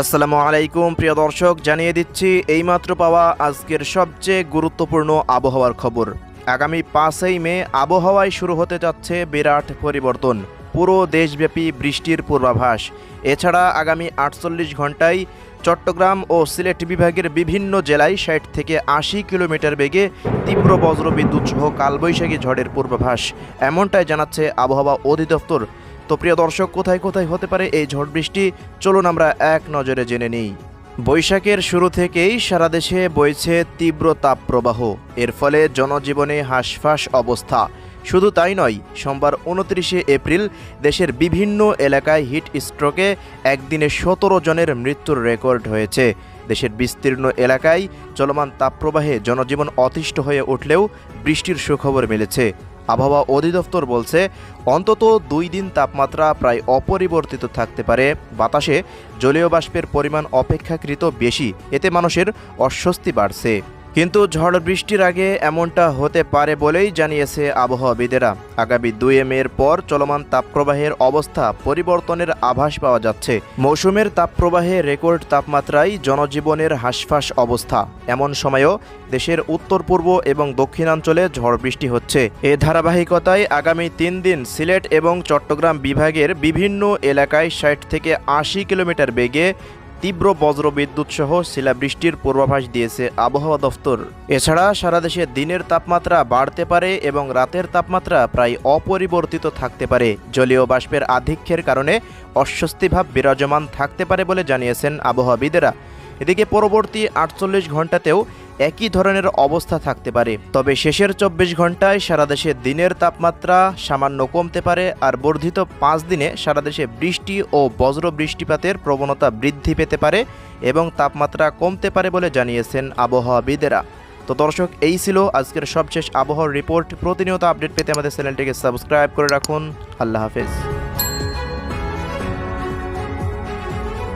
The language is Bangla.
আসসালামু আলাইকুম প্রিয় দর্শক, জানিয়ে দিচ্ছি এইমাত্র পাওয়া আজকের সবচেয়ে গুরুত্বপূর্ণ আবহাওয়ার খবর। আগামী 5ই মে আবহাওয়ায় শুরু হতে যাচ্ছে বিরাট পরিবর্তন। পুরো দেশব্যাপী বৃষ্টির পূর্বাভাস। এছাড়া আগামী 48 ঘন্টায় চট্টগ্রাম ও সিলেট বিভাগের বিভিন্ন জেলায় 60 থেকে 80 কিলোমিটার বেগে তীব্র বজ্রবিদ্যুৎ সহ কালবৈশাখী ঝড়ের পূর্বাভাস, এমনটাই জানাচ্ছে আবহাওয়া অধিদপ্তর। তো প্রিয় দর্শক, কোথায় কোথায় হতে পারে এই ঝড় বৃষ্টি, চলুন আমরা এক নজরে জেনে নিই। বৈশাখের শুরু থেকেই সারা দেশে বইছে তীব্র তাপপ্রবাহ। এর ফলে জনজীবনে হাঁসফাঁস অবস্থা। শুধু তাই নয়, সোমবার 29 এপ্রিল দেশের বিভিন্ন এলাকায় হিট স্ট্রোকে একদিনে 17 জনের মৃত্যুর রেকর্ড হয়েছে। দেশের বিস্তীর্ণ এলাকায় চলমান তাপপ্রবাহে জনজীবন অতিষ্ঠ হয়ে উঠলেও বৃষ্টির সুখবর মিলেছে। আবহাওয়া অধিদপ্তর বলছে, অন্তত 2 দিন তাপমাত্রা প্রায় অপরিবর্তিত থাকতে পারে। বাতাসে জলীয় বাষ্পের পরিমাণ অপেক্ষাকৃত বেশি, এতে মানুষের অস্বস্তি বাড়ছে। কিন্তু ঝড় বৃষ্টির আগে এমনটা হতে পারে বলেই জানিয়েছে আবহাওয়াবিদেরা। আগামী 2 মের পর চলমান তাপপ্রবাহের অবস্থা পরিবর্তনের আভাস পাওয়া যাচ্ছে। মৌসুমের তাপপ্রবাহে রেকর্ড তাপমাত্রায় জনজীবনের হাঁসফাঁস অবস্থা। এমন সময়েও দেশের উত্তর পূর্ব এবং দক্ষিণাঞ্চলে ঝড় বৃষ্টি হচ্ছে। এ ধারাবাহিকতায় আগামী 3 দিন সিলেট এবং চট্টগ্রাম বিভাগের বিভিন্ন এলাকায় 60 থেকে 80 কিলোমিটার বেগে তীব্র বজ্রবিদ্যুৎ সহ শিলাবৃষ্টির পূর্বাভাস দিয়েছে আবহাওয়া দফতর। এছাড়া সারা দেশে দিনের তাপমাত্রা বাড়তে পারে এবং রাতের তাপমাত্রা প্রায় অপরিবর্তিত থাকতে পারে। জলীয় বাষ্পের আধিক্যের কারণে অস্বস্তিভাব বিরাজমান থাকতে পারে বলে জানিয়েছেন আবহাওয়াবিদেরা। এদিকে পরবর্তী 48 ঘন্টাতেও একই ধরনের অবস্থা থাকতে পারে, তবে শেষের 24 ঘন্টায় সারা দেশে দিনের তাপমাত্রা সামান্য কমতে পারে। আর বর্ধিত 5 দিনে সারা দেশে বৃষ্টি ও বজ্র বৃষ্টিপাতের প্রবণতা বৃদ্ধি পেতে পারে এবং তাপমাত্রা কমতে পারে বলে জানিয়েছেন আবহাওয়াবিদেরা। তো দর্শক, এই ছিল আজকের সবশেষ আবহাওয়ার রিপোর্ট। প্রতিনিয়ত আপডেট পেতে আমাদের চ্যানেলটিকে সাবস্ক্রাইব করে রাখুন। আল্লাহ হাফেজ।